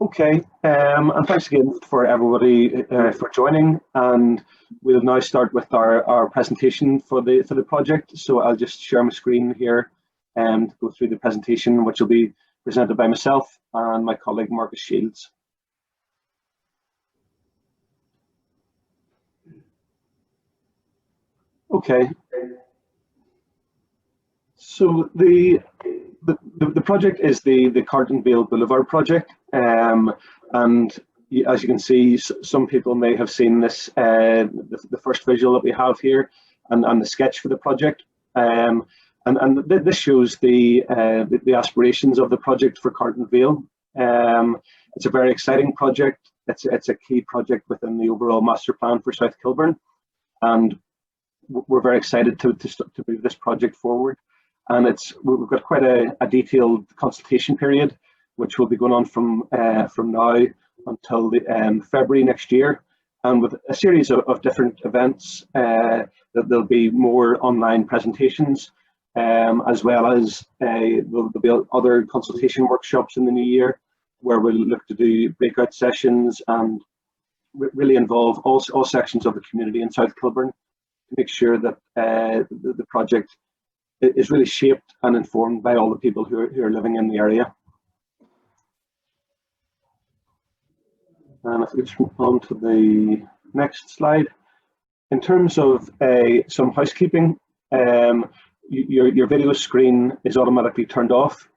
Okay, and thanks again for everybody for joining. And we'll now start with our presentation for the project. So I'll just share my screen here and go through the presentation, which will be presented by myself and my colleague Marcus Shields. Okay. So the project is the Carlton Vale Boulevard project, and as you can see, some people may have seen this, the first visual that we have here, and the sketch for the project, and this shows the aspirations of the project for Carlton Vale. It's a very exciting project. It's a key project within the overall master plan for South Kilburn, and we're very excited to move this project forward. And we've got quite a detailed consultation period, which will be going on from now until February next year, and with a series of different events. That there'll be more online presentations, as well as there'll be other consultation workshops in the new year, where we'll look to do breakout sessions and really involve all sections of the community in South Kilburn to make sure that the project is really shaped and informed by all the people who are living in the area. And if we just move on to the next slide. In terms of some housekeeping, your video screen is automatically turned off.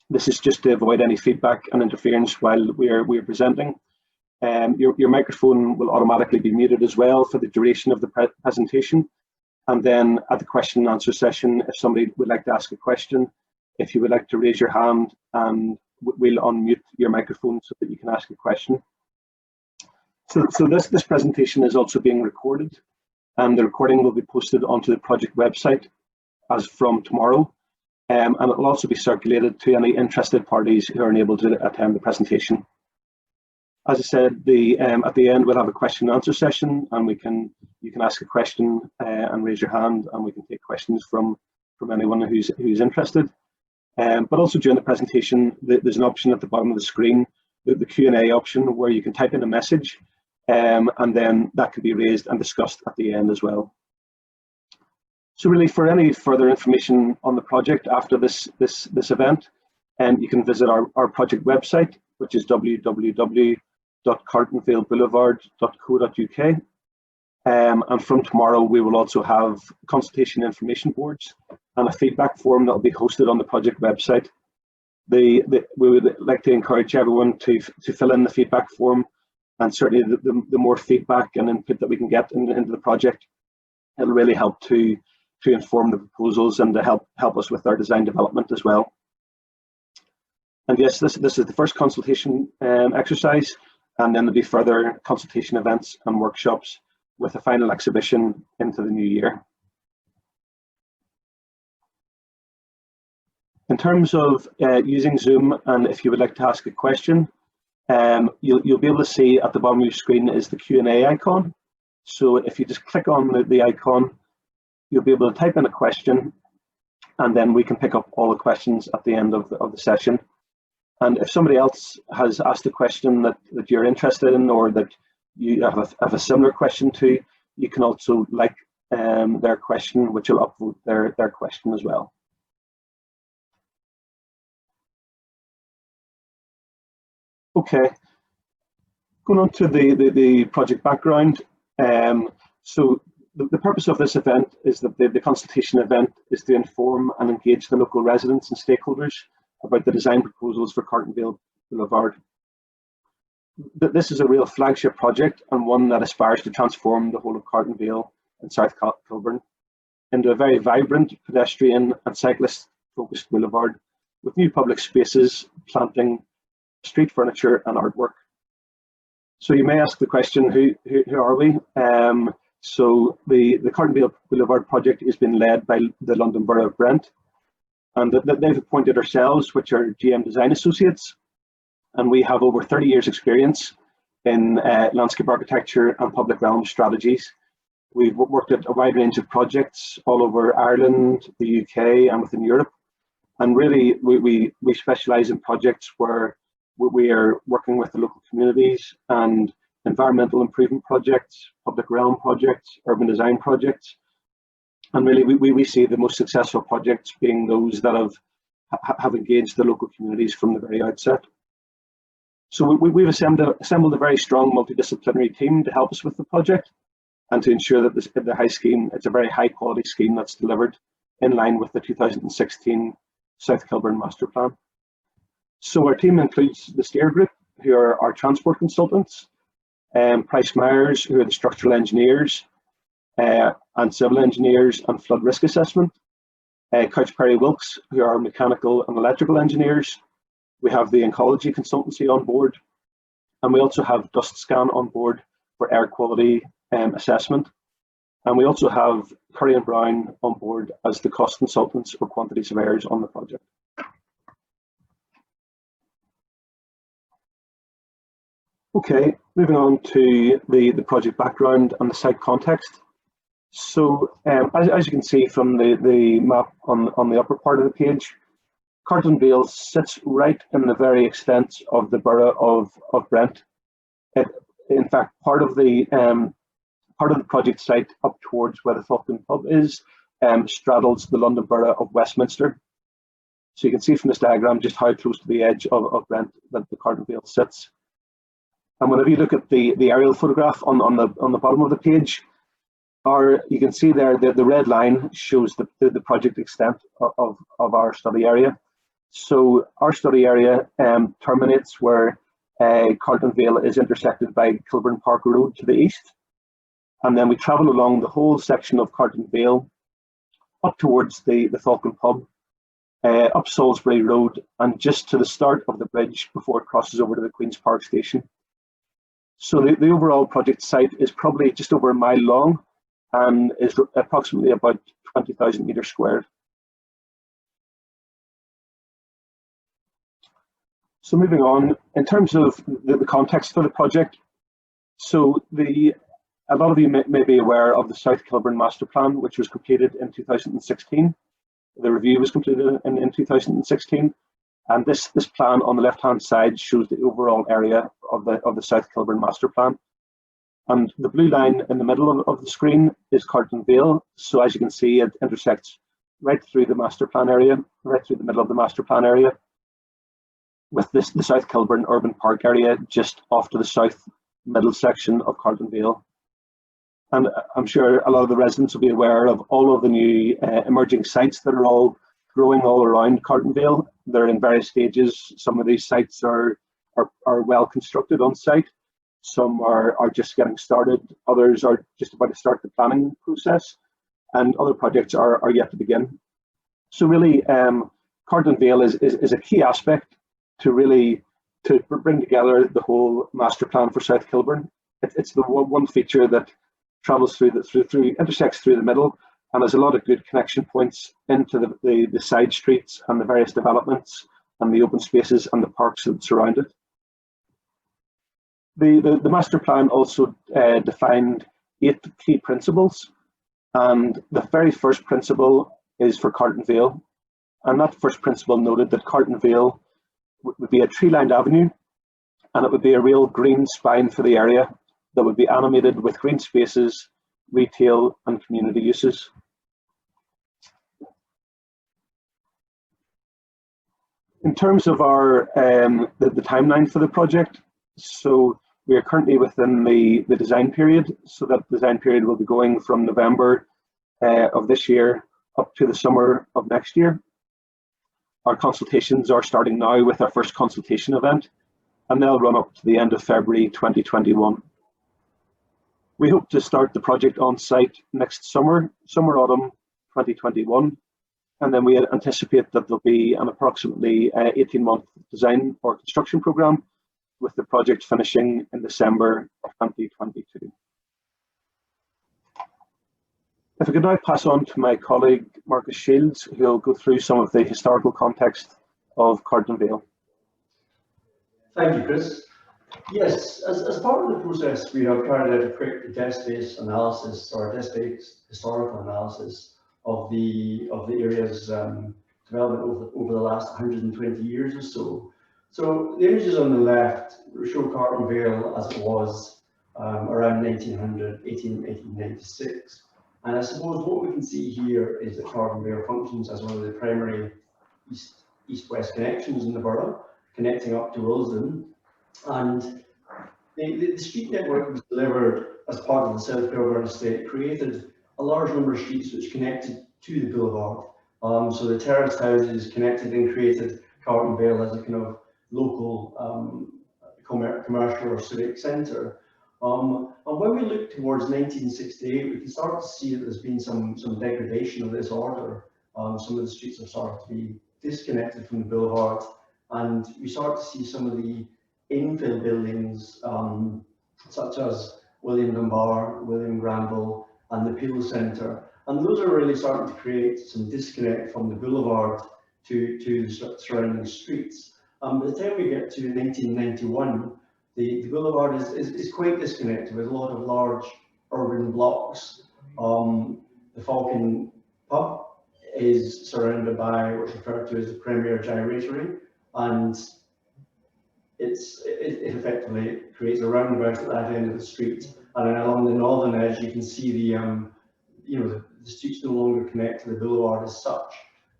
This is just to avoid any feedback and interference while we are presenting. Your microphone will automatically be muted as well for the duration of the presentation. And then at the question and answer session, if somebody would like to ask a question, if you would like to raise your hand, and we'll unmute your microphone so that you can ask a question. So this presentation is also being recorded, and the recording will be posted onto the project website as from tomorrow, and it will also be circulated to any interested parties who are unable to attend the presentation. As I said, at the end we'll have a question and answer session, and you can ask a question and raise your hand, and we can take questions from anyone who's interested. But also during the presentation, there's an option at the bottom of the screen, the Q&A option, where you can type in a message, and then that can be raised and discussed at the end as well. So really, for any further information on the project after this event, you can visit our project website, which is www.carltonvaleboulevard.co.uk. And from tomorrow, we will also have consultation information boards and a feedback form that will be hosted on the project website. We would like to encourage everyone to fill in the feedback form, and certainly the more feedback and input that we can get into the project, it'll really help to inform the proposals and to help us with our design development as well. And yes, this is the first consultation exercise, and then there'll be further consultation events and workshops with a final exhibition into the new year. In terms of using Zoom, and if you would like to ask a question, you'll be able to see at the bottom of your screen is the Q&A icon. So if you just click on the icon, you'll be able to type in a question, and then we can pick up all the questions at the end of the session. And if somebody else has asked a question that you're interested in, or that you have a similar question to, you can also like their question, which will upvote their question as well. Okay, going on to the project background. So the purpose of this event is that the consultation event is to inform and engage the local residents and stakeholders about the design proposals for Carlton Vale Boulevard. This is a real flagship project, and one that aspires to transform the whole of Carlton Vale and South Kilburn into a very vibrant pedestrian and cyclist focused boulevard with new public spaces, planting, street furniture and artwork. So you may ask the question, who are we? So the Carlton Vale Boulevard project is being led by the London Borough of Brent, and they've appointed ourselves, which are GM Design Associates, and we have over 30 years experience in landscape architecture and public realm strategies. We've worked at a wide range of projects all over Ireland, the UK and within Europe, and really we specialise in projects where We are working with the local communities and environmental improvement projects, public realm projects, urban design projects. And really, we see the most successful projects being those that have engaged the local communities from the very outset. So we've assembled a very strong multidisciplinary team to help us with the project and to ensure that it's a very high quality scheme that's delivered in line with the 2016 South Kilburn Master Plan. So our team includes the Steer Group, who are our transport consultants, Price Myers, who are the structural engineers, and civil engineers and flood risk assessment, Couch Perry Wilkes, who are mechanical and electrical engineers. We have the oncology consultancy on board, and we also have Dust Scan on board for air quality assessment. And we also have Curry and Brown on board as the cost consultants or quantity surveyors on the project. Okay, moving on to the project background and the site context. So as you can see from the map on the upper part of the page, Carlton Vale sits right in the very extent of the borough of Brent. In fact, part of the project site up towards where the Falcon Pub is straddles the London borough of Westminster. So you can see from this diagram just how close to the edge of Brent that the Carlton Vale sits. And whenever you look at the aerial photograph on the bottom of the page, you can see there the red line shows the project extent of our study area. So our study area terminates where Carlton Vale is intersected by Kilburn Park Road to the east. And then we travel along the whole section of Carlton Vale up towards the Falcon Pub, up Salisbury Road, and just to the start of the bridge before it crosses over to the Queen's Park Station. So the overall project site is probably just over a mile long and is approximately about 20,000 metres squared. So moving on, in terms of the context for the project, so a lot of you may be aware of the South Kilburn Master Plan, which was completed in 2016. The review was completed in 2016, and this plan on the left-hand side shows the overall area of the South Kilburn Master Plan. And the blue line in the middle of the screen is Carlton Vale. So as you can see, it intersects right through the master plan area, right through the middle of the master plan area, with the South Kilburn Urban Park area just off to the south middle section of Carlton Vale. And I'm sure a lot of the residents will be aware of all of the new emerging sites that are all growing all around Carlton Vale. They're in various stages. Some of these sites are well constructed on site. Some are just getting started. Others are just about to start the planning process, and other projects are yet to begin. So really, Carlton Vale is a key aspect to bring together the whole master plan for South Kilburn. It's the one feature that travels intersects through the middle, and has a lot of good connection points into the side streets and the various developments and the open spaces and the parks that surround it. The master plan also defined 8 key principles, and the very first principle is for Carlton Vale, and that first principle noted that Carlton Vale would be a tree-lined avenue, and it would be a real green spine for the area that would be animated with green spaces, retail and community uses. In terms of our the timeline for the project, so we are currently within the design period. So that design period will be going from November of this year up to the summer of next year. Our consultations are starting now with our first consultation event, and they'll run up to the end of February 2021. We hope to start the project on site next summer, autumn 2021. And then we anticipate that there'll be an approximately 18-month design or construction program, with the project finishing in December 2022. If I could now pass on to my colleague Marcus Shields, who will go through some of the historical context of Carlton Vale. Thank you, Chris. Yes, as part of the process, we have carried out a quick desk-based analysis, or desk-based historical analysis of the area's development over the last 120 years or so. So the images on the left show Carlton Vale as it was around 1896. And I suppose what we can see here is that Carlton Vale functions as one of the primary east-west connections in the borough, connecting up to Willesden. And the street network was delivered as part of the South Kilburn estate, created a large number of streets which connected to the boulevard. So the terraced houses connected and created Carlton Vale as a kind of local commercial or civic centre. And when we look towards 1968, we can start to see that there's been some degradation of this order. Some of the streets have started to be disconnected from the boulevard, and we start to see some of the infill buildings, such as William Dunbar, William Granville, and the Peel Centre. And those are really starting to create some disconnect from the boulevard to the surrounding streets. By the time we get to 1991, the boulevard is quite disconnected with a lot of large urban blocks. The Falcon pub is surrounded by what's referred to as the Premier Gyratory, and it effectively creates a roundabout at that end of the street. And then along the northern edge, you can see the the streets no longer connect to the boulevard as such.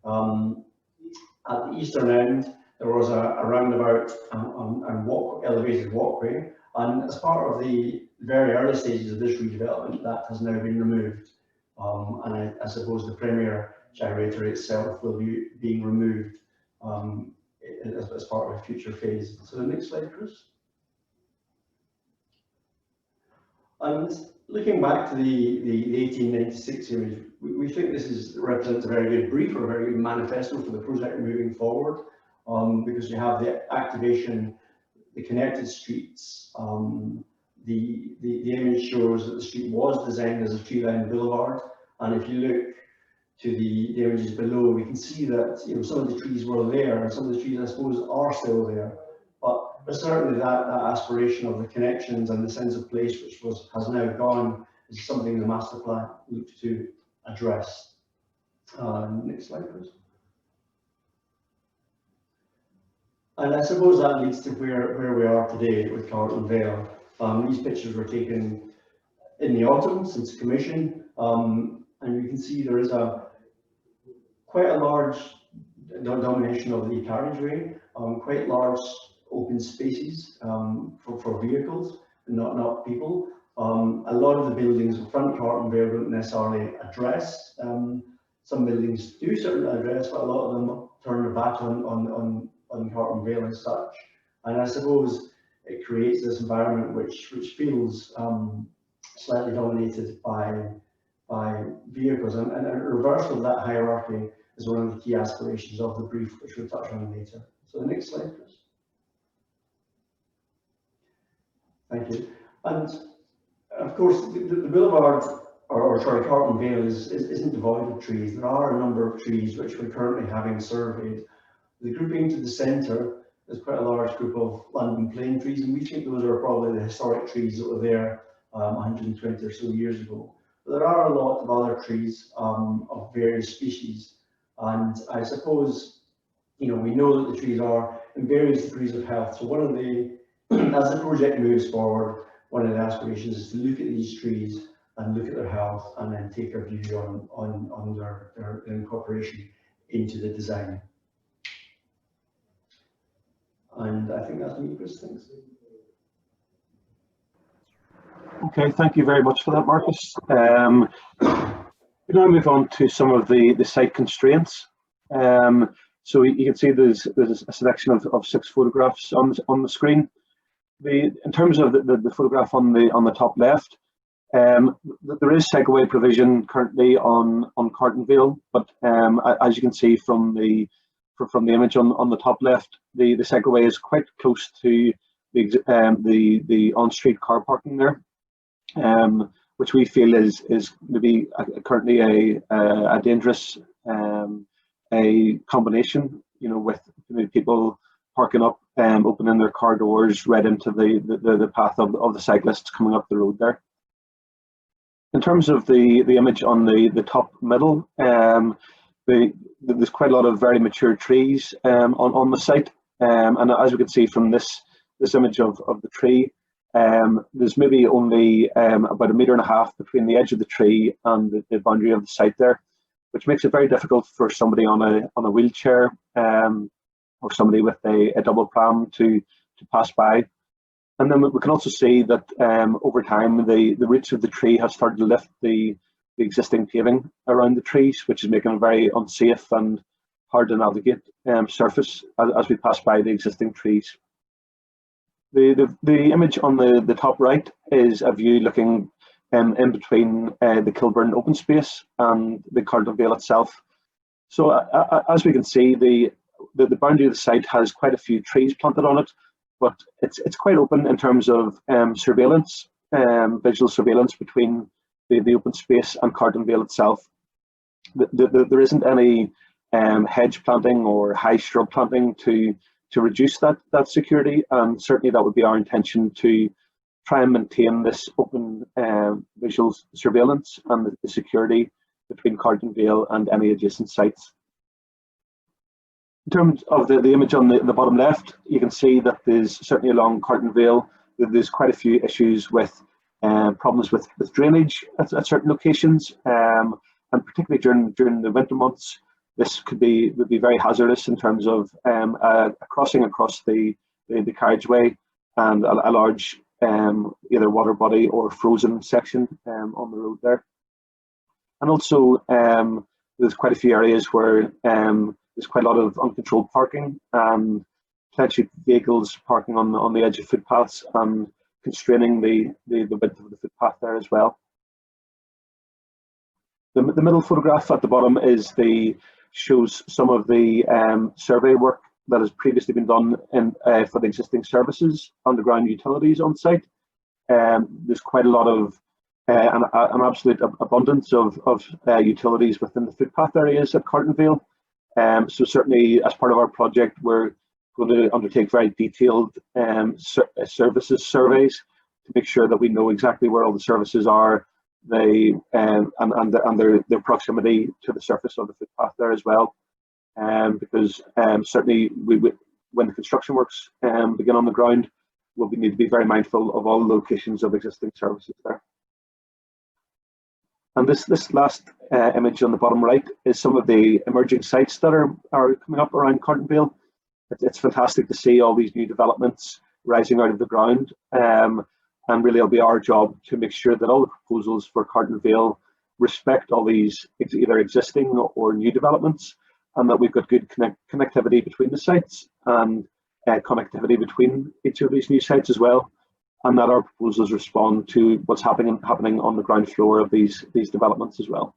At the eastern end, there was a roundabout and elevated walkway, and as part of the very early stages of this redevelopment, that has now been removed. And I suppose the Premier Gyratory itself will be being removed as part of a future phase. So the next slide, Chris. And looking back to the 1896 image, we think this represents a very good brief or a very good manifesto for the project moving forward, because you have the activation, the connected streets. The image shows that the street was designed as a tree-lined boulevard, and if you look to the images below, we can see that some of the trees were there, and some of the trees, I suppose, are still there. But certainly that aspiration of the connections and the sense of place, which has now gone, is something the master plan looked to address. Next slide, please. And I suppose that leads to where we are today with Carlton Vale. These pictures were taken in the autumn since commission, and you can see there is quite a large domination of the carriageway, quite large open spaces for vehicles, not people. A lot of the buildings in front of Carlton Vale don't necessarily address. Some buildings do certainly address, but a lot of them turn their back on Carlton Vale as such. And I suppose it creates this environment which feels slightly dominated by vehicles. And a reversal of that hierarchy is one of the key aspirations of the brief, which we'll touch on later. So the next slide, please. Thank you. And of course, the boulevard, Carlton Vale isn't devoid of trees. There are a number of trees which we're currently having surveyed. The grouping to the centre is quite a large group of London plane trees, and we think those are probably the historic trees that were there 120 or so years ago. But there are a lot of other trees of various species, and I suppose we know that the trees are in various degrees of health. So one of the as the project moves forward, one of the aspirations is to look at these trees and look at their health, and then take a view on their incorporation into the design. And I think that's me, Chris. Thanks. Okay, thank you very much for that, Marcus. We now move on to some of the site constraints. So you can see there's a selection of 6 photographs on the screen. In terms of the photograph on the top left, there is cycleway provision currently on Carlton Vale, but as you can see from the image on the top left, the cycleway is quite close to the on-street car parking there, which we feel is maybe currently a dangerous a combination, with people parking up, opening their car doors right into the path of the cyclists coming up the road there. In terms of the image on the top middle, there's quite a lot of very mature trees on the site. And as we can see from this image of the tree, there's maybe only about 1.5 meters between the edge of the tree and the boundary of the site there, which makes it very difficult for somebody on a wheelchair or somebody with a double pram to pass by. And then we can also see that over time the roots of the tree have started to lift the existing paving around the trees, which is making a very unsafe and hard to navigate surface as we pass by the existing trees. The image on the top right is a view looking in between the Kilburn open space and the Carlton Vale itself. So as we can see, the boundary of the site has quite a few trees planted on it, but it's quite open in terms of surveillance, visual surveillance between the open space and Carlton Vale itself. There isn't any hedge planting or high shrub planting to reduce that security, and certainly that would be our intention, to try and maintain this open visual surveillance and the security between Carlton Vale and any adjacent sites. In terms of the image on the bottom left, you can see that there's certainly along Carlton Vale, there's quite a few issues with problems with drainage at certain locations, and particularly during the winter months, this would be very hazardous in terms of a crossing across the carriageway and a large either water body or frozen section on the road there. And also there's quite a few areas where there's quite a lot of uncontrolled parking and potentially vehicles parking on the edge of footpaths and constraining the width of the footpath there as well. The middle photograph at the bottom shows some of the survey work that has previously been done for the existing services, underground utilities on site. There's quite a lot of an absolute abundance of utilities within the footpath areas at Carlton Vale. So certainly as part of our project, we're going to undertake very detailed services surveys to make sure that we know exactly where all the services are, and their proximity to the surface of the footpath there as well. Because certainly when the construction works begin on the ground, we'll need to be very mindful of all the locations of existing services there. And this last image on the bottom right is some of the emerging sites that are coming up around Carlton Vale. It's fantastic to see all these new developments rising out of the ground, and really it'll be our job to make sure that all the proposals for Carlton Vale respect all these either existing or new developments, and that we've got good connectivity between the sites and connectivity between each of these new sites as well, and that our proposals respond to what's happening on the ground floor of these developments as well.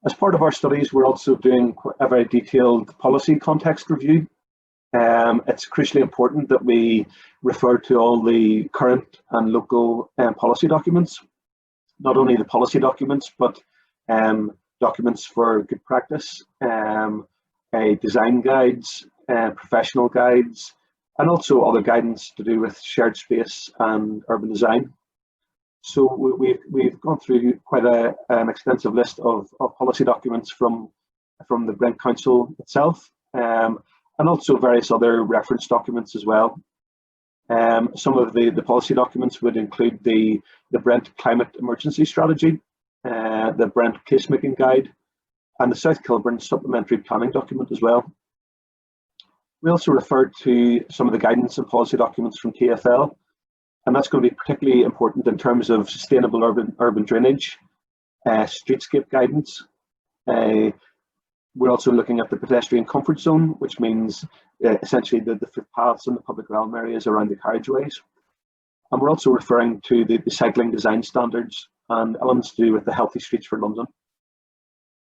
As part of our studies, we're also doing a very detailed policy context review. It's crucially important that we refer to all the current and local policy documents, not only the policy documents, but documents for good practice, design guides, professional guides, and also other guidance to do with shared space and urban design. So we've gone through quite an extensive list of policy documents from the Brent Council itself, and also various other reference documents as well. Some of the policy documents would include the Brent Climate Emergency Strategy, the Brent Placemaking Guide, and the South Kilburn Supplementary Planning Document as well. We also referred to some of the guidance and policy documents from TfL, and that's going to be particularly important in terms of sustainable urban drainage, streetscape guidance. We're also looking at the pedestrian comfort zone, which means essentially the footpaths and the public realm areas around the carriageways. And we're also referring to the cycling design standards and elements to do with the Healthy Streets for London.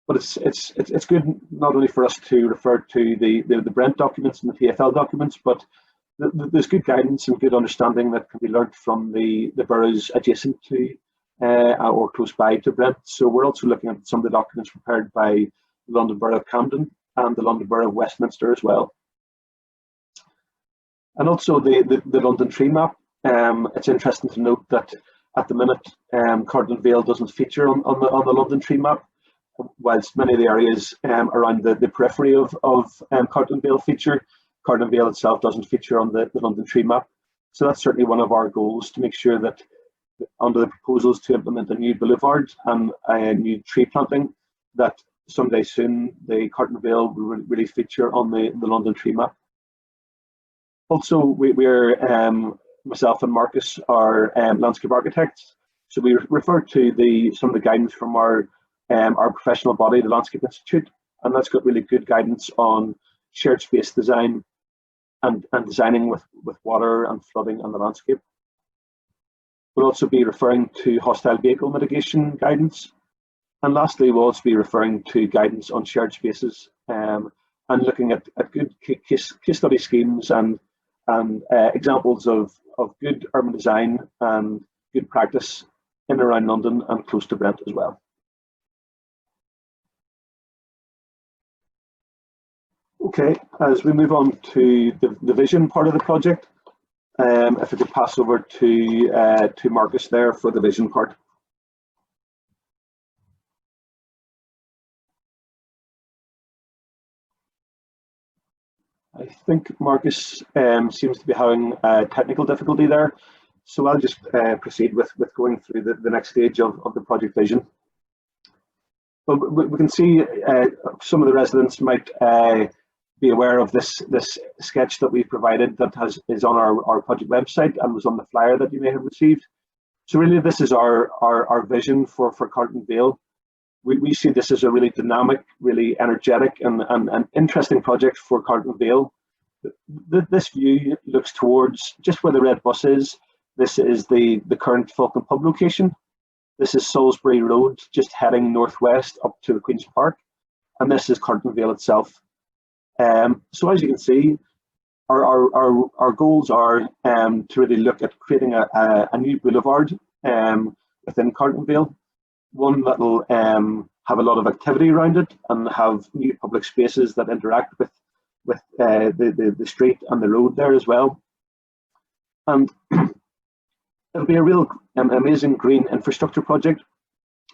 But it's good not only for us to refer to the Brent documents and the TfL documents, but there's good guidance and good understanding that can be learnt from the boroughs adjacent to or close by to Brent. So we're also looking at some of the documents prepared by the London Borough of Camden and the London Borough of Westminster as well. And also the London tree map. It's interesting to note that at the minute Carlton Vale doesn't feature on the London tree map. whilst many of the areas around the periphery of Carlton Vale feature, Carlton Vale itself doesn't feature on the London tree map. So that's certainly one of our goals, to make sure that under the proposals to implement a new boulevard and a new tree planting, that someday soon the Carlton Vale will really feature on the London tree map. Also, we're myself and Marcus are landscape architects, so we refer to some of the guidance from our professional body, the Landscape Institute, and that's got really good guidance on shared space design and designing with water and flooding and the landscape. We'll also be referring to hostile vehicle mitigation guidance, and lastly we'll also be referring to guidance on shared spaces and looking at good case study schemes and examples of good urban design and good practice in and around London and close to Brent as well. Okay, as we move on to the vision part of the project, if we could pass over to Marcus there for the vision part. I think Marcus seems to be having a technical difficulty there, so I'll just proceed with going through the next stage of the project vision. Well, we can see some of the residents might be aware of this sketch that we've provided that is on our project website and was on the flyer that you may have received. So really this is our vision for Carlton Vale. We see this as a really dynamic, really energetic and interesting project for Carlton Vale. This view looks towards just where the red bus is. This is the current Falcon Pub location. This is Salisbury Road, just heading northwest up to the Queen's Park. And this is Carlton Vale itself. So as you can see, our goals are to really look at creating a new boulevard within Carlton Vale, one that will have a lot of activity around it and have new public spaces that interact with the street and the road there as well. And it'll be a real amazing green infrastructure project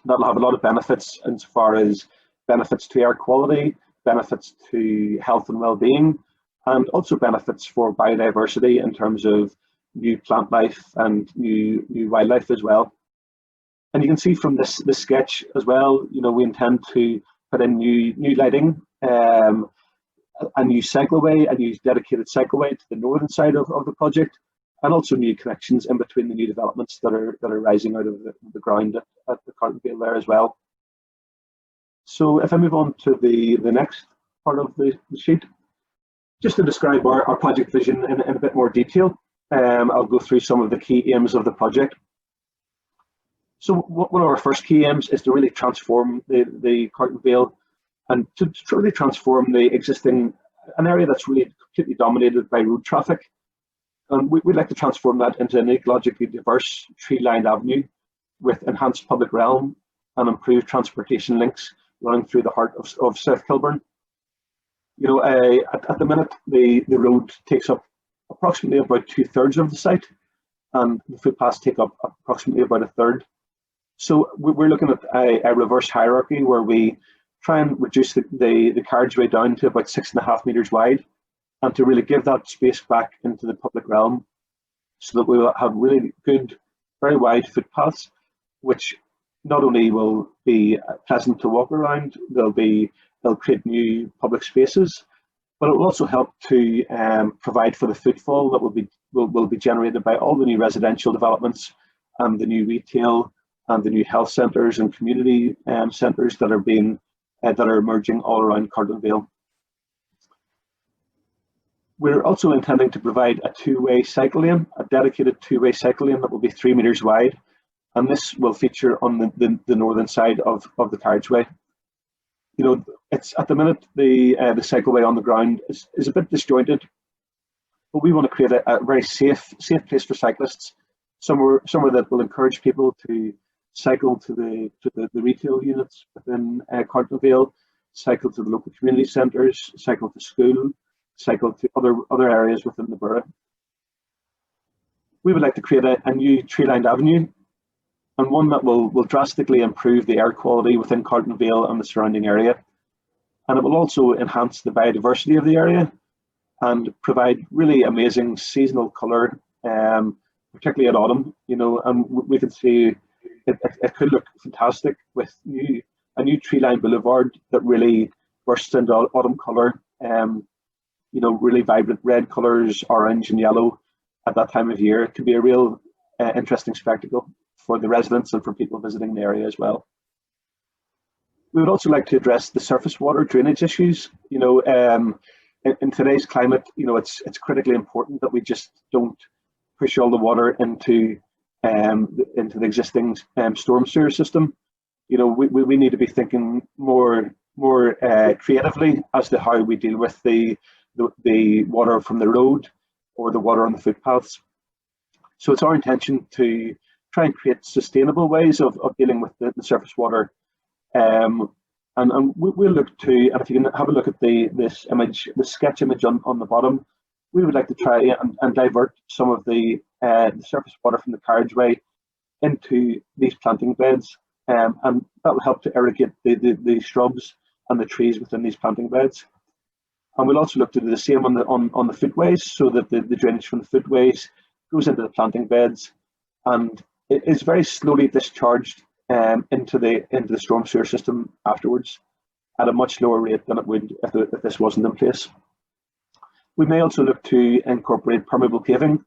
that'll have a lot of benefits insofar as benefits to air quality, benefits to health and well-being, and also benefits for biodiversity in terms of new plant life and new wildlife as well. And you can see from this sketch as well, you know, we intend to put in new lighting, a new cycleway, a new dedicated cycleway to the northern side of the project, and also new connections in between the new developments that are rising out of the ground at the Carlton Vale there as well. So if I move on to the next part of the sheet, just to describe our project vision in a bit more detail, I'll go through some of the key aims of the project. So one of our first key aims is to really transform the Carlton Vale and to really transform the existing, an area that's really completely dominated by road traffic. And we'd like to transform that into an ecologically diverse tree-lined avenue with enhanced public realm and improved transportation links running through the heart of South Kilburn. You know, at the minute, the road takes up approximately about 2/3 of the site, and the footpaths take up approximately about 1/3. So we're looking at a reverse hierarchy where we try and reduce the carriageway down to about 6.5 meters wide, and to really give that space back into the public realm so that we will have really good, very wide footpaths, which not only will be pleasant to walk around, they'll create new public spaces, but it will also help to provide for the footfall that will be generated by all the new residential developments and the new retail and the new health centres and community centres that are emerging all around Carlton Vale. We're also intending to provide a two-way cycle lane, a dedicated two-way cycle lane that will be 3 meters wide, and this will feature on the northern side of the carriageway. You know, it's at the minute the cycleway on the ground is a bit disjointed, but we want to create a very safe place for cyclists, somewhere that will encourage people to cycle to the retail units within Carlton Vale, cycle to the local community centres, cycle to school, cycle to other areas within the borough. We would like to create a new tree-lined avenue and one that will drastically improve the air quality within Carlton Vale and the surrounding area. And it will also enhance the biodiversity of the area and provide really amazing seasonal colour, particularly at autumn, and we can see it could look fantastic with a new tree-lined boulevard that really bursts into autumn colour, really vibrant red colours, orange and yellow at that time of year. It could be a real interesting spectacle for the residents and for people visiting the area as well. We would also like to address the surface water drainage issues. In today's climate, it's critically important that we just don't push all the water into the existing storm sewer system. We need to be thinking more creatively as to how we deal with the water from the road or the water on the footpaths. So it's our intention to try and create sustainable ways of dealing with the surface water. And we'll look to, and if you can have a look at this image, the sketch image on the bottom, we would like to try and divert some of the surface water from the carriageway into these planting beds, and that will help to irrigate the shrubs and the trees within these planting beds. And we'll also look to do the same on the footways, so that the drainage from the footways goes into the planting beds and it is very slowly discharged into the storm sewer system afterwards at a much lower rate than it would if this wasn't in place. We may also look to incorporate permeable paving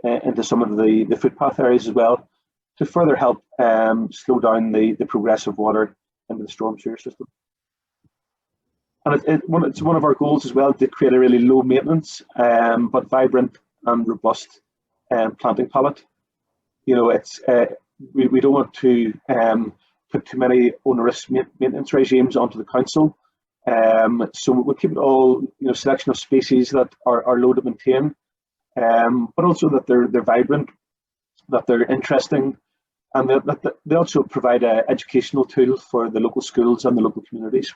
into some of the footpath areas as well, to further help slow down the progress of water into the storm sewer system. And it's one of our goals as well to create a really low maintenance but vibrant and robust planting palette. We don't want to put too many onerous maintenance regimes onto the council. So we'll keep it all, selection of species that are low to maintain, but also that they're vibrant, that they're interesting, and that they also provide an educational tool for the local schools and the local communities.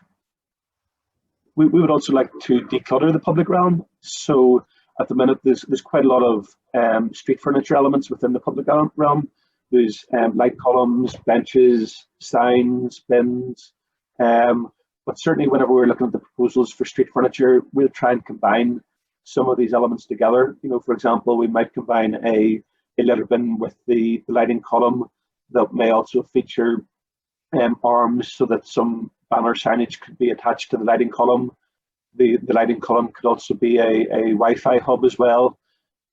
We would also like to declutter the public realm. So at the minute, there's quite a lot of street furniture elements within the public realm. There's light columns, benches, signs, bins. But certainly whenever we're looking at the proposals for street furniture, we'll try and combine some of these elements together. For example, we might combine a litter bin with the lighting column that may also feature arms, so that some banner signage could be attached to the lighting column. The lighting column could also be a Wi-Fi hub as well.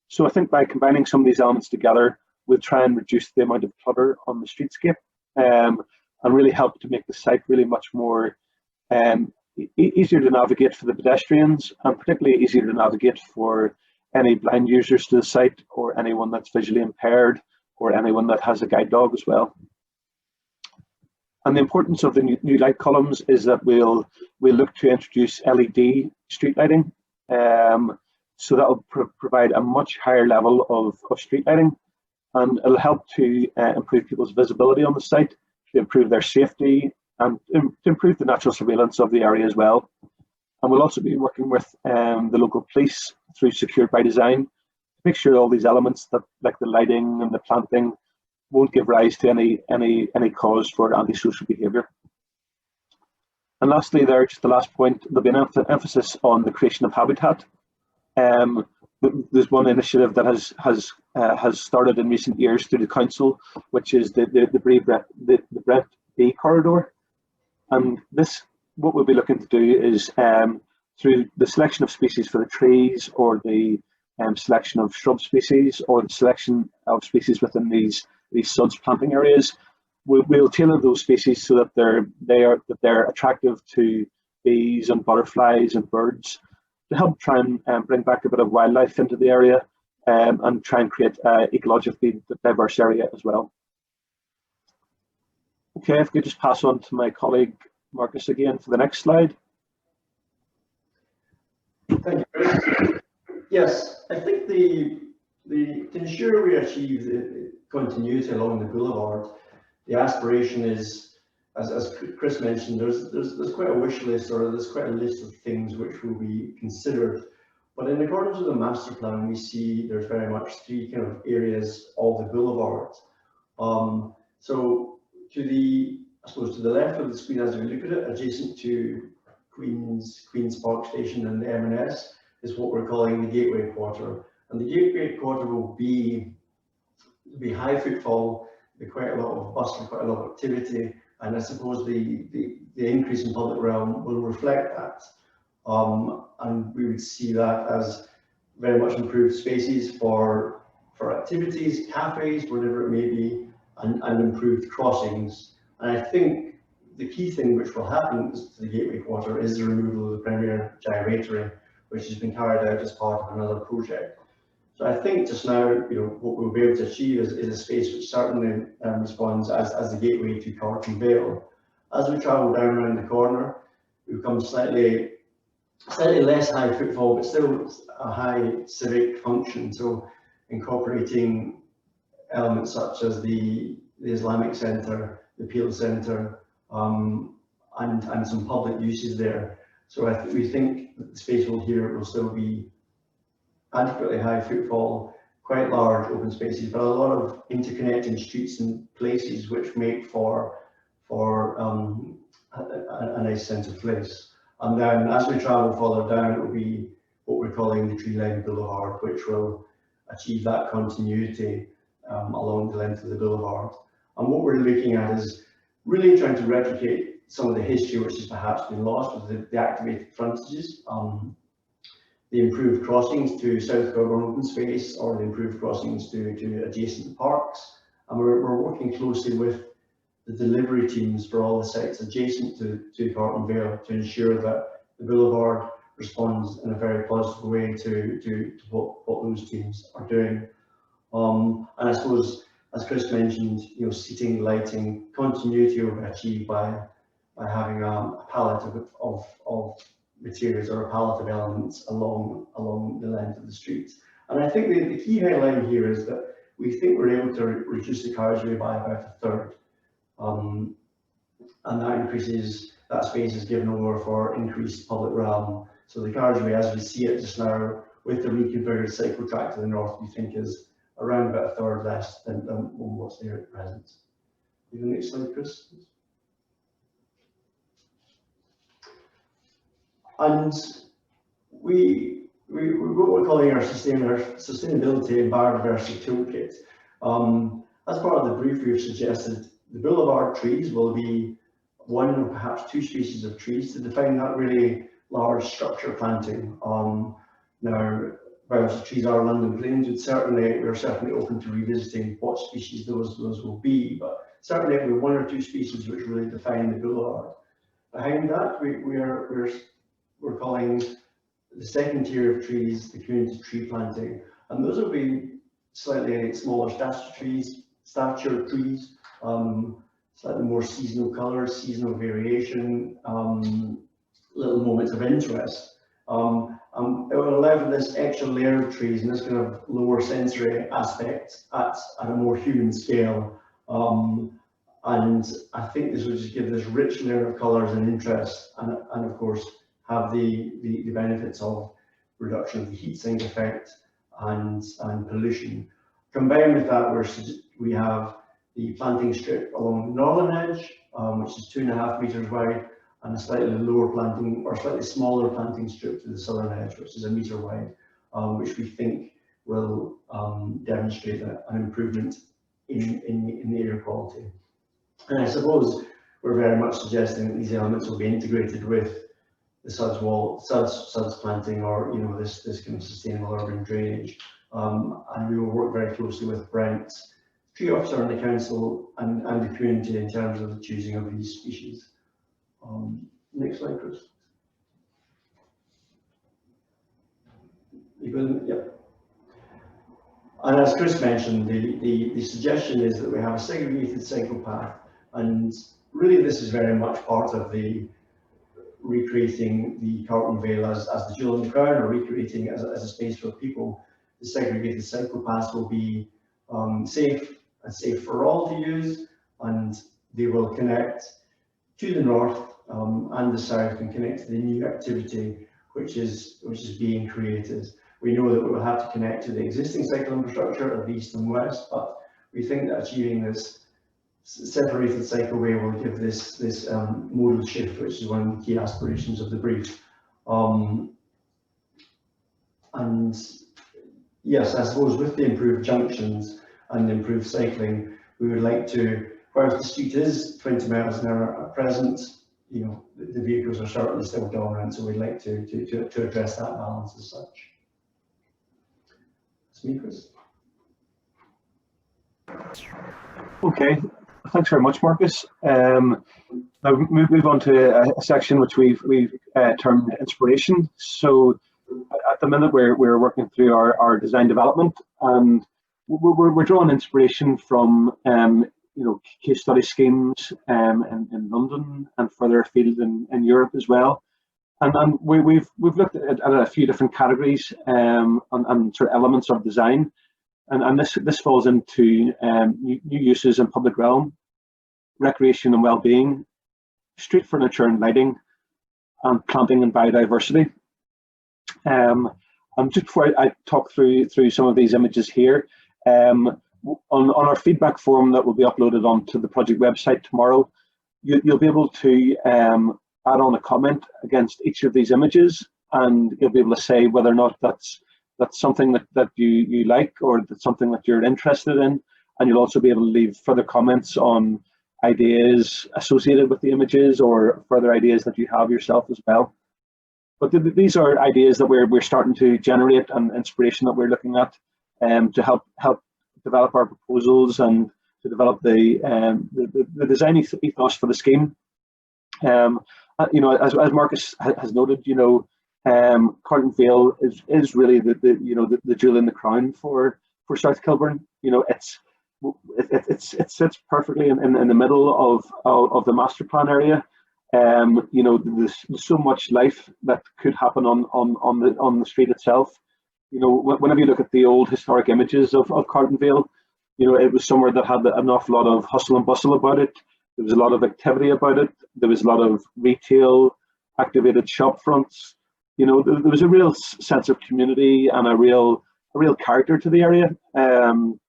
So I think by combining some of these elements together, we'll try and reduce the amount of clutter on the streetscape, and really help to make the site really much more easier to navigate for the pedestrians, and particularly easier to navigate for any blind users to the site, or anyone that's visually impaired, or anyone that has a guide dog as well. And the importance of the new light columns is that we'll look to introduce LED street lighting, so that will provide a much higher level of street lighting, and it'll help to improve people's visibility on the site, to improve their safety, and to improve the natural surveillance of the area as well. And we'll also be working with the local police through Secured by Design to make sure all these elements, that like the lighting and the planting, won't give rise to any cause for antisocial behaviour. And lastly, just the last point, there'll be an emphasis on the creation of habitat. There's one initiative that has started in recent years through the council, which is the Brent corridor. And this, what we'll be looking to do is through the selection of species for the trees, or the selection of shrub species, or the selection of species within these suds planting areas, we'll tailor those species so that they're attractive to bees and butterflies and birds, to help try and bring back a bit of wildlife into the area, and try and create an ecologically diverse area as well. Okay, if we could just pass on to my colleague Marcus again for the next slide. Thank you. Yes, I think to ensure we achieve the continuity along the boulevard, the aspiration is, as Chris mentioned, there's quite a wish list, or there's quite a list of things which will be considered. But in accordance with the master plan, we see there's very much three kind of areas of the boulevard. So to the, I suppose to the left of the screen as we look at it, adjacent to Queen's Park Station and the M&S, is what we're calling the Gateway Quarter. And the Gateway Quarter will be high footfall, be quite a lot of bustle, quite a lot of activity, and I suppose the increase in public realm will reflect that. And we would see that as very much improved spaces for activities, cafes, whatever it may be, and improved crossings. And I think the key thing which will happen to the Gateway Quarter is the removal of the Premier Gyratory, which has been carried out as part of another project. So I think just now, what we'll be able to achieve is a space which certainly responds as the gateway to Carlton Vale. As we travel down around the corner, we become slightly less high footfall, but still a high civic function. So incorporating elements such as the Islamic Centre, the Peel Centre, and some public uses there. So we think that the space will still be adequately high footfall, quite large open spaces, but a lot of interconnecting streets and places which make for a nice sense of place. And then as we travel further down, it will be what we're calling the Tree Line Boulevard, which will achieve that continuity along the length of the boulevard. And what we're looking at is really trying to replicate some of the history which has perhaps been lost with the activated frontages, the improved crossings to South Coburn open space, or the improved crossings to adjacent parks. And we're working closely with the delivery teams for all the sites adjacent to Carlton Vale to ensure that the boulevard responds in a very positive way to what those teams are doing. And I suppose, as Chris mentioned, seating, lighting, continuity will be achieved by having a palette of materials or a palette of elements along the length of the streets. And I think the key headline here is that we think we're able to reduce the carriageway by about a third. And that space is given over for increased public realm. So the carriageway, as we see it just now, with the reconfigured cycle track to the north, we think is around about a third less than what's there at present. The next slide, Chris. And we're what we're calling our sustainability and biodiversity toolkit. As part of the brief, we've suggested the boulevard trees will be one or perhaps two species of trees to define that really large structure planting. Now, whereas the trees are London planes, we're certainly open to revisiting what species those will be, but certainly we have one or two species which really define the boulevard. Behind that, we're calling the second tier of trees the community tree planting, and those will be slightly smaller stature trees, slightly more seasonal colours, seasonal variation, little moments of interest. It will allow for this extra layer of trees and this kind of lower sensory aspect at a more human scale. And I think this will just give this rich layer of colours and interest, and of course have the benefits of reduction of the heat sink effect and pollution. Combined with that, we have the planting strip along the northern edge, which is 2.5 metres wide, and a slightly lower planting or slightly smaller planting strip to the southern edge, which is 1 metre wide, which we think will demonstrate an improvement in the air quality. And I suppose we're very much suggesting that these elements will be integrated with the suds planting, or this kind of sustainable urban drainage. And we will work very closely with Brent, tree officer and the council and the community in terms of the choosing of these species. Next slide, Chris. Yep. And as Chris mentioned, the suggestion is that we have a segregated cycle path, and really this is very much part of the recreating the Carlton Vale as the jewel in the crown, or recreating it as a space for people. The segregated cycle paths will be safe for all to use, and they will connect to the north and the south and connect to the new activity which is being created. We know that we will have to connect to the existing cycle infrastructure of the east and west, but we think that achieving this separated cycleway will give this modal shift, which is one of the key aspirations of the brief. And yes, I suppose with the improved junctions and improved cycling, we would like to, whereas the street is 20 miles an hour at present, you know, the vehicles are certainly still dominant, so we'd like to address that balance as such. That's me, Chris. Okay, thanks very much, Marcus. Now move on to a section which we've termed inspiration. So at the minute we're working through our design development, and we're drawing inspiration from you know, case study schemes in London and further afield in Europe as well. And we've looked at a few different categories and sort of elements of design. And this falls into new uses in public realm, recreation and well-being, street furniture and lighting, and planting and biodiversity. And just before I talk through some of these images here, on our feedback form that will be uploaded onto the project website tomorrow, you'll be able to add on a comment against each of these images, and you'll be able to say whether or not that's something that you like, or that's something that you're interested in. And you'll also be able to leave further comments on ideas associated with the images, or further ideas that you have yourself as well. But these are ideas that we're starting to generate, and inspiration that we're looking at to help develop our proposals and to develop the design ethos for the scheme. You know, as Marcus has noted, you know, Carlton Vale is really the jewel in the crown for South Kilburn. You know, it sits perfectly in the middle of the master plan area. You know, there's so much life that could happen on the street itself. You know, whenever you look at the old historic images of Carlton Vale, you know, it was somewhere that had an awful lot of hustle and bustle about it. There was a lot of activity about it. There was a lot of retail, activated shop fronts. You know, there was a real sense of community and a real character to the area. You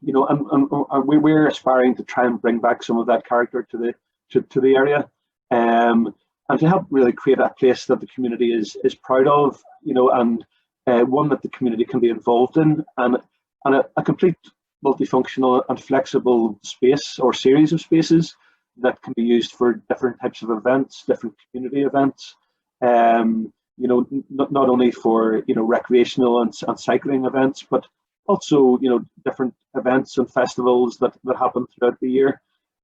know, and we're aspiring to try and bring back some of that character to the area, and to help really create a place that the community is proud of. You know, and one that the community can be involved in, and a complete multifunctional and flexible space or series of spaces that can be used for different types of events, different community events. You know, not only for, you know, recreational and cycling events, but also, you know, different events and festivals that happen throughout the year.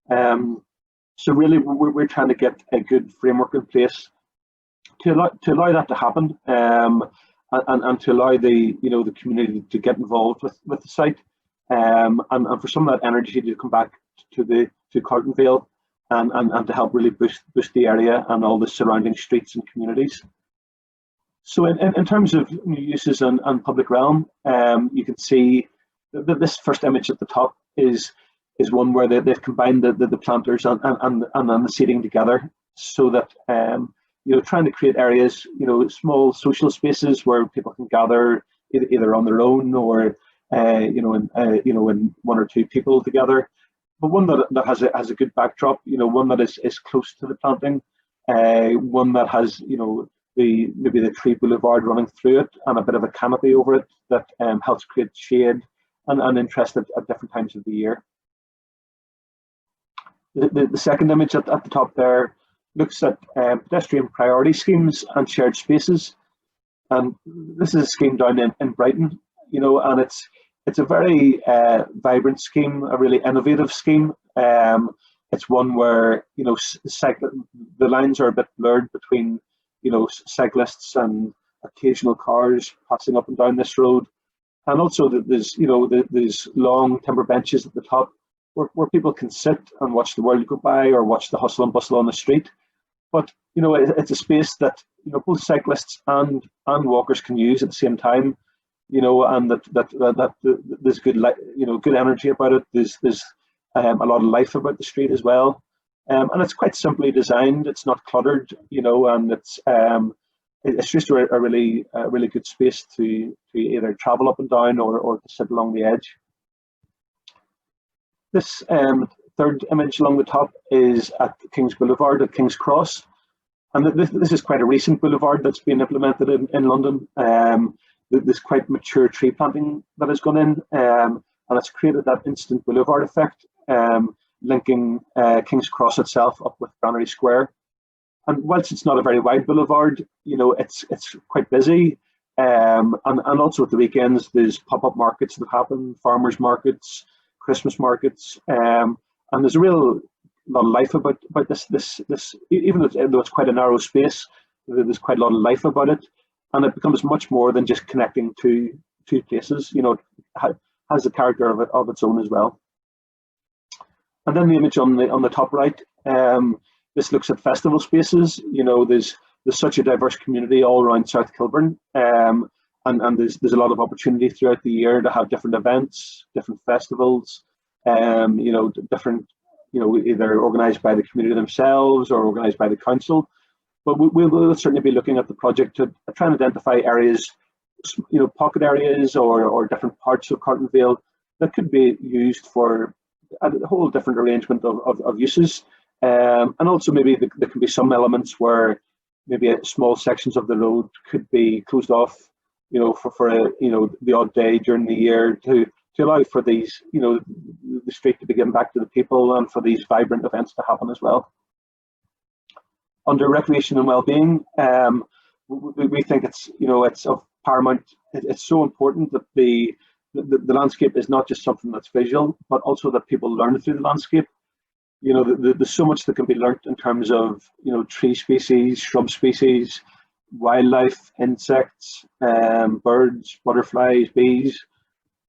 So really, we're trying to get a good framework in place to allow that to happen, and to allow the community to get involved with the site, and for some of that energy to come back to Carlton Vale, and to help really boost the area and all the surrounding streets and communities. So in terms of new uses and public realm, you can see that this first image at the top is one where they've combined the planters and the seating together, so that you know, trying to create areas, you know, small social spaces where people can gather either on their own, or you know, in one or two people together, but one that has a good backdrop. You know, one that is close to the planting, one that has, you know, maybe the tree boulevard running through it and a bit of a canopy over it that helps create shade and interest at different times of the year. The second image at the top there looks at pedestrian priority schemes and shared spaces, and this is a scheme down in Brighton, you know, and it's a very vibrant scheme, a really innovative scheme. It's one where, you know, the lines are a bit blurred between, you know, cyclists and occasional cars passing up and down this road, and also that there's long timber benches at the top where people can sit and watch the world go by, or watch the hustle and bustle on the street. But, you know, it's a space that, you know, both cyclists and walkers can use at the same time. You know, and that there's good, you know, good energy about it. There's a lot of life about the street as well, and it's quite simply designed. It's not cluttered, you know, and it's just a really good space to either travel up and down, or to sit along the edge. This third image along the top is at King's Boulevard at King's Cross. And this is quite a recent boulevard that's been implemented in London. There's quite mature tree planting that has gone in, and it's created that instant boulevard effect, linking King's Cross itself up with Granary Square. And whilst it's not a very wide boulevard, it's quite busy. And also at the weekends, there's pop-up markets that happen, farmers markets, Christmas markets, and there's a real lot of life about this. Even though it's quite a narrow space, there's quite a lot of life about it, and it becomes much more than just connecting to two places. It has a character of its own as well. And then the image on the top right, this looks at festival spaces. There's such a diverse community all around South Kilburn, and there's a lot of opportunity throughout the year to have different events, different festivals, different, either organised by the community themselves or organised by the council. But we'll certainly be looking at the project to try and identify areas, pocket areas or different parts of Carlton Vale that could be used for a whole different arrangement of uses. And also maybe there can be some elements where maybe small sections of the road could be closed off, for the odd day during the year to allow for these, the street to be given back to the people and for these vibrant events to happen as well. Under recreation and well-being, we think it's of paramount. It's so important that the landscape is not just something that's visual, but also that people learn through the landscape. There's so much that can be learnt in terms of tree species, shrub species, wildlife, insects, birds, butterflies, bees.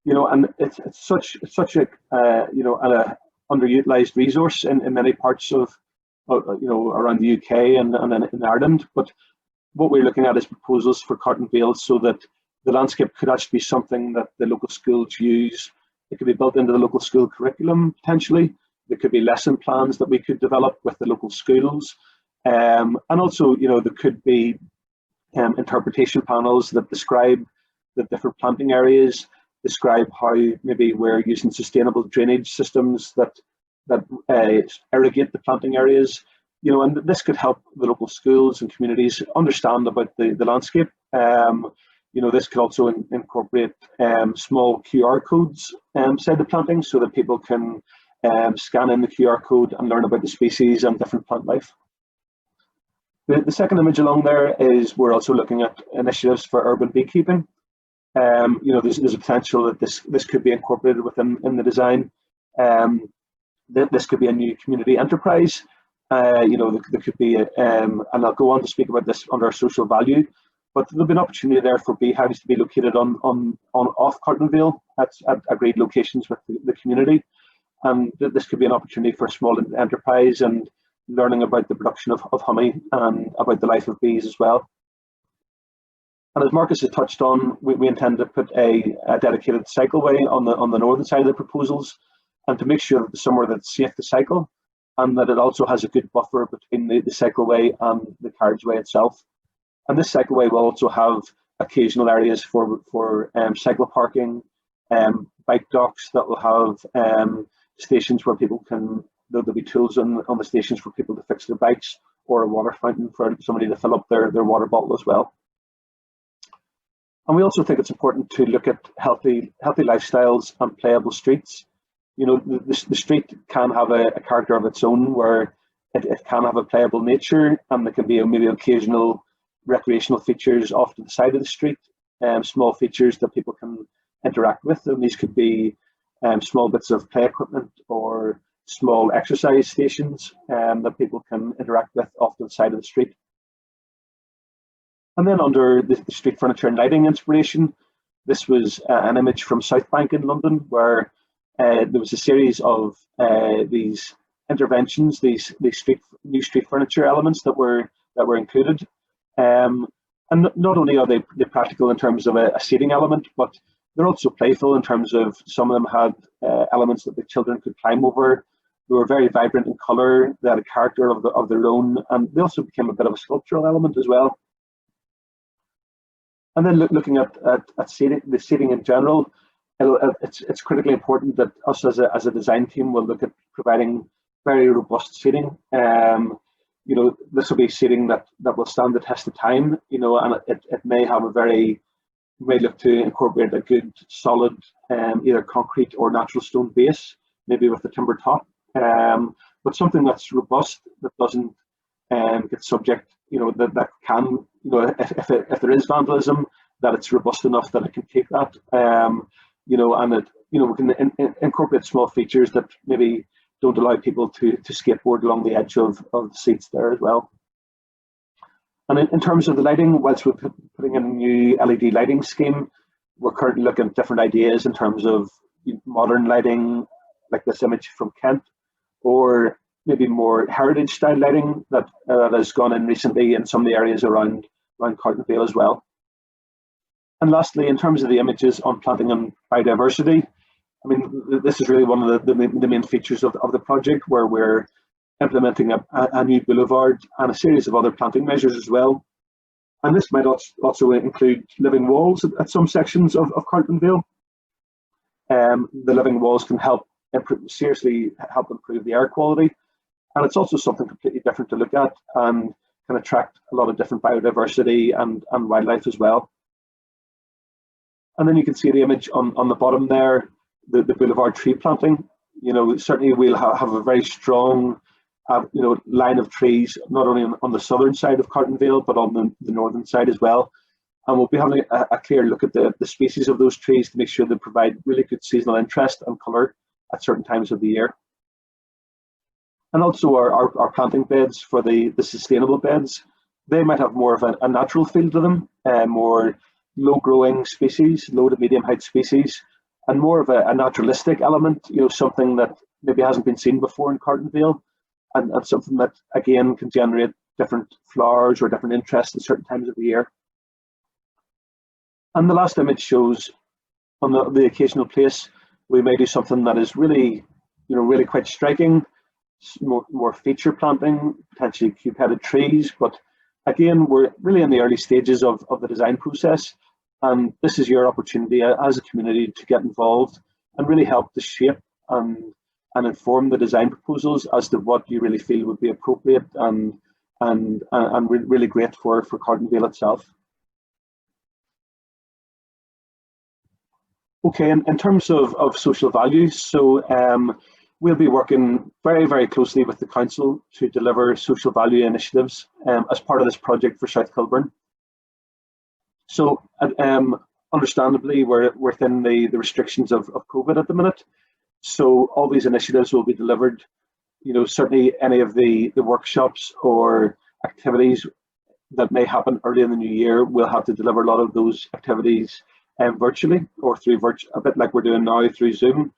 And it's such a an underutilized resource in many parts of around the UK and in Ireland. But what we're looking at is proposals for Carlton Vale so that the landscape could actually be something that the local schools use. It could be built into the local school curriculum potentially. There could be lesson plans that we could develop with the local schools, and also there could be interpretation panels that describe the different planting areas, describe how maybe we're using sustainable drainage systems that irrigate the planting areas, and this could help the local schools and communities understand about the landscape. This could also incorporate small QR codes beside the planting so that people can scan in the QR code and learn about the species and different plant life. The second image along there is we're also looking at initiatives for urban beekeeping. There's a potential that this could be incorporated within the design. This could be a new community enterprise. There could be, and I'll go on to speak about this under social value, but there'll be an opportunity there for beehives to be located on off Carlton Vale at agreed locations with the community. And this could be an opportunity for a small enterprise and learning about the production of honey and about the life of bees as well. And as Marcus has touched on, we intend to put a dedicated cycleway on the northern side of the proposals, and to make sure that it's somewhere that's safe to cycle and that it also has a good buffer between the cycleway and the carriageway itself. And this cycleway will also have occasional areas for cycle parking, bike docks that will have stations where people there'll be tools on the stations for people to fix their bikes, or a water fountain for somebody to fill up their water bottle as well. And we also think it's important to look at healthy lifestyles and playable streets. The street can have a character of its own where it can have a playable nature, and there can be maybe occasional recreational features off to the side of the street, small features that people can interact with, and these could be small bits of play equipment or small exercise stations that people can interact with off to the side of the street. And then under the street furniture and lighting inspiration, this was an image from South Bank in London, where there was a series of these interventions, these new street furniture elements that were included. And not only are they practical in terms of a seating element, but they're also playful in terms of some of them had elements that the children could climb over. They were very vibrant in colour. They had a character of their own, and they also became a bit of a sculptural element as well. And then looking at seating, the seating in general, it's critically important that us as a design team will look at providing very robust seating. This will be seating that will stand the test of time, and it may have may look to incorporate a good solid either concrete or natural stone base, maybe with a timber top, but something that's robust, that doesn't get subject, that can, if there is vandalism, that it's robust enough that it can take that, and that, we can incorporate small features that maybe don't allow people to skateboard along the edge of the seats there as well. And in terms of the lighting, whilst we're putting in a new LED lighting scheme, we're currently looking at different ideas in terms of modern lighting, like this image from Kent, or maybe more heritage style lighting that has gone in recently in some of the areas around Carlton Vale as well. And lastly, in terms of the images on planting and biodiversity, I mean, this is really one of the main features of the project, where we're implementing a new boulevard and a series of other planting measures as well. And this might also include living walls at some sections of Carlton Vale. The living walls can seriously help improve the air quality. And it's also something completely different to look at and can attract a lot of different biodiversity and wildlife as well. And then you can see the image on the bottom there, the boulevard tree planting. Certainly we'll have a very strong line of trees, not only on the southern side of Carlton Vale, but on the northern side as well. And we'll be having a clear look at the species of those trees to make sure they provide really good seasonal interest and colour at certain times of the year. And also our planting beds for the sustainable beds, they might have more of a natural feel to them, more low-growing species, low to medium height species, and more of a naturalistic element, something that maybe hasn't been seen before in Carlton Vale. And something that, again, can generate different flowers or different interests at certain times of the year. And the last image shows on the occasional place, we may do something that is really, really quite striking, more feature planting, potentially cube-headed trees. But again, we're really in the early stages of the design process. And this is your opportunity as a community to get involved and really help to shape and inform the design proposals as to what you really feel would be appropriate and really great for Carlton Vale itself. Okay, in terms of social values, so we'll be working very, very closely with the council to deliver social value initiatives as part of this project for South Kilburn. So understandably, we're within the restrictions of COVID at the minute. So all these initiatives will be delivered, certainly any of the workshops or activities that may happen early in the new year, we'll have to deliver a lot of those activities virtually or through a bit like we're doing now through Zoom.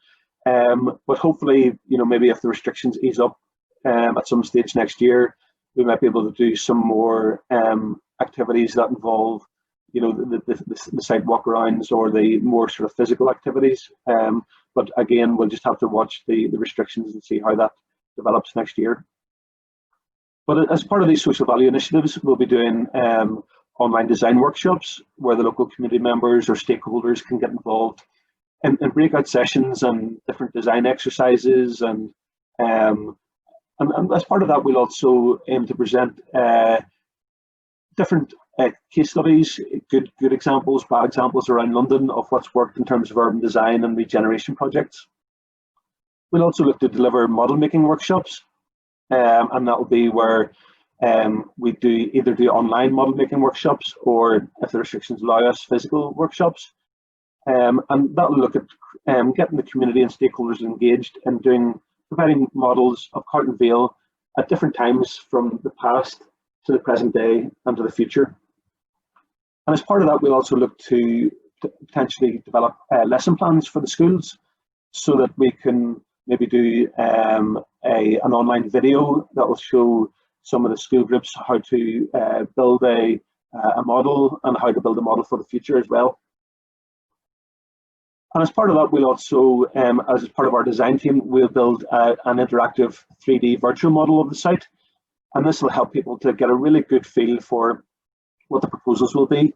But hopefully, maybe if the restrictions ease up at some stage next year, we might be able to do some more activities that involve, the site walk-arounds or the more sort of physical activities. But again, we'll just have to watch the restrictions and see how that develops next year. But as part of these social value initiatives, we'll be doing online design workshops where the local community members or stakeholders can get involved in breakout sessions and different design exercises. And as part of that, we'll also aim to present different case studies, good examples, bad examples around London of what's worked in terms of urban design and regeneration projects. We'll also look to deliver model making workshops, and that will be where we either do online model making workshops or, if the restrictions allow us, physical workshops. And that will look at getting the community and stakeholders engaged in providing models of Carlton Vale at different times from the past to the present day and to the future. And as part of that, we'll also look to potentially develop lesson plans for the schools so that we can maybe do an online video that will show some of the school groups how to build a model and how to build a model for the future as well. And as part of that, we'll also, as part of our design team, we'll build an interactive 3D virtual model of the site. And this will help people to get a really good feel for what the proposals will be.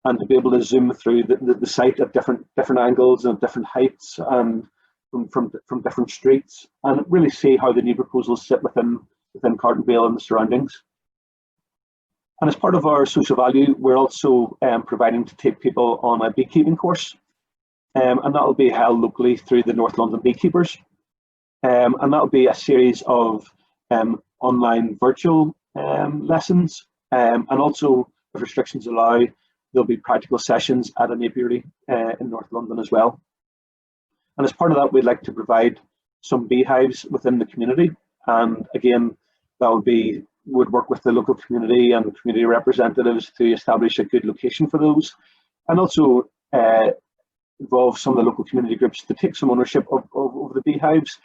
and to be able to zoom through the site at different angles and different heights and from different streets, and really see how the new proposals sit within Carlton Vale and the surroundings. And as part of our social value, we're also providing to take people on a beekeeping course, and that will be held locally through the North London Beekeepers. And that will be a series of online virtual lessons, and also, if restrictions allow, there'll be practical sessions at an apiary in North London as well. And as part of that, we'd like to provide some beehives within the community. And again, that would work with the local community and community representatives to establish a good location for those, and also involve some of the local community groups to take some ownership of the beehives.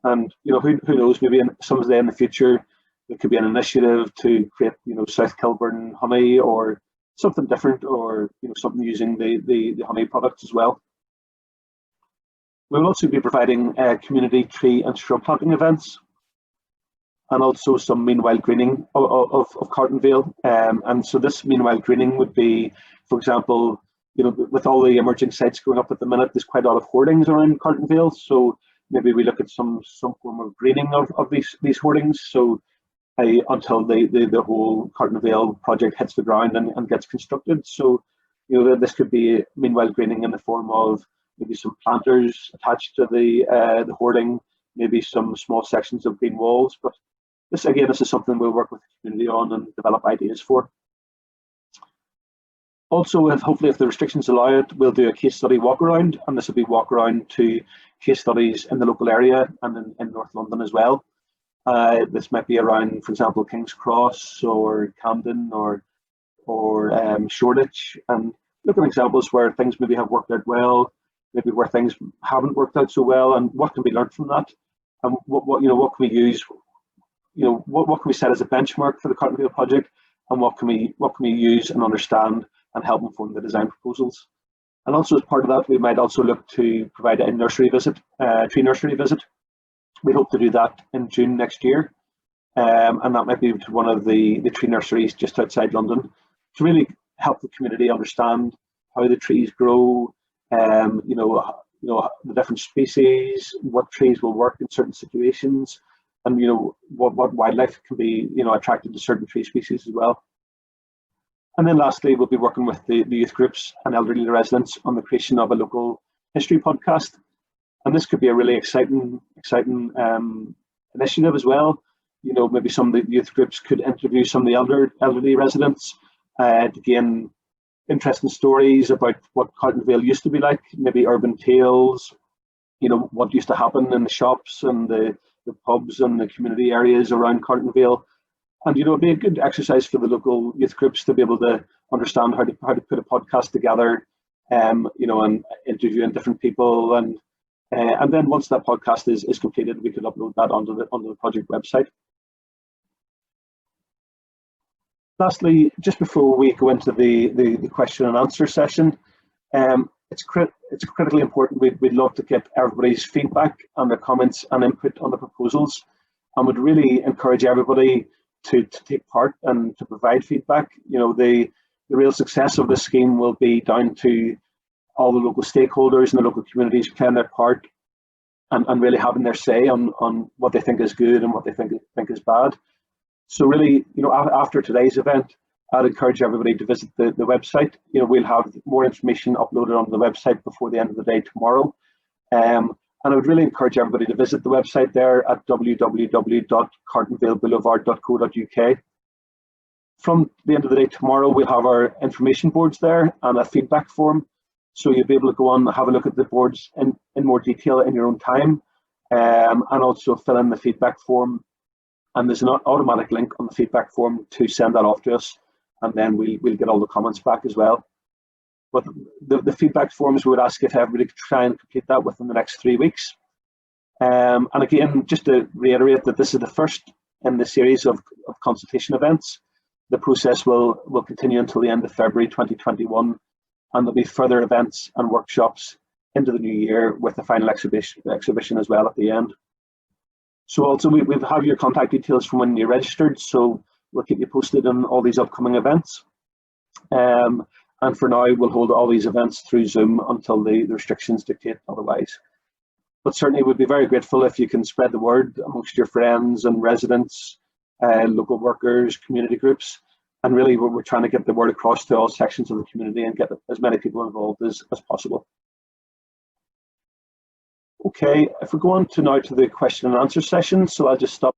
And who knows, maybe someday in the future there could be an initiative to create South Kilburn honey or something different, or something using the honey products as well. We'll also be providing community tree and shrub planting events, and also some meanwhile greening of Carlton Vale. And so this meanwhile greening would be, for example, with all the emerging sites going up at the minute, there's quite a lot of hoardings around Carlton Vale. So maybe we look at some form of greening of these hoardings. So until the whole Carlton Vale project hits the ground and gets constructed. So this could be meanwhile greening in the form of maybe some planters attached to the hoarding, maybe some small sections of green walls. But this is something we'll work with the community on and develop ideas for. Also, hopefully if the restrictions allow it, we'll do a case study walk around, and this will be walk around to case studies in the local area and in North London as well. This might be around, for example, King's Cross or Camden or Shoreditch, and look at examples where things maybe have worked out well, maybe where things haven't worked out so well, and what can be learned from that, and what can we use, what can we set as a benchmark for the Carlton Vale project, and what can we use and understand and help inform the design proposals. And also as part of that, we might also look to provide a nursery visit, tree nursery visit. We hope to do that in June next year, and that might be to one of the tree nurseries just outside London, to really help the community understand how the trees grow, the different species, what trees will work in certain situations, and what wildlife can be attracted to certain tree species as well. And then lastly, we'll be working with the youth groups and elderly residents on the creation of a local history podcast. And this could be a really exciting initiative as well. Maybe some of the youth groups could interview some of the elderly residents to gain interesting stories about what Carlton Vale used to be like, maybe urban tales, what used to happen in the shops and the pubs and the community areas around Carlton Vale. And it'd be a good exercise for the local youth groups to be able to understand how to put a podcast together, and interviewing different people, and then once that podcast is completed, we could upload that onto the project website. Lastly, just before we go into the question and answer session, it's critically important. We'd love to get everybody's feedback and their comments and input on the proposals, and would really encourage everybody to take part and to provide feedback. The real success of this scheme will be down to all the local stakeholders and the local communities playing their part and really having their say on what they think is good and what they think is bad. So really, after today's event, I'd encourage everybody to visit the website. We'll have more information uploaded on the website before the end of the day tomorrow. And I would really encourage everybody to visit the website there at www.carltonvaleboulevard.co.uk. From the end of the day tomorrow, we'll have our information boards there and a feedback form. So you'll be able to go on and have a look at the boards in more detail in your own time, and also fill in the feedback form. And there's an automatic link on the feedback form to send that off to us, and then we'll get all the comments back as well. But the feedback forms, we would ask if everybody could try and complete that within the next 3 weeks. And again, just to reiterate that this is the first in the series of consultation events. The process will continue until the end of February 2021, and there'll be further events and workshops into the new year with the final exhibition as well at the end. So also we have your contact details from when you're registered, so we'll keep you posted on all these upcoming events. And for now, we'll hold all these events through Zoom until the restrictions dictate otherwise. But certainly we'd be very grateful if you can spread the word amongst your friends and residents, local workers, community groups. And really we're trying to get the word across to all sections of the community and get as many people involved as possible. Okay, if we go on to now to the question and answer session, so I'll just stop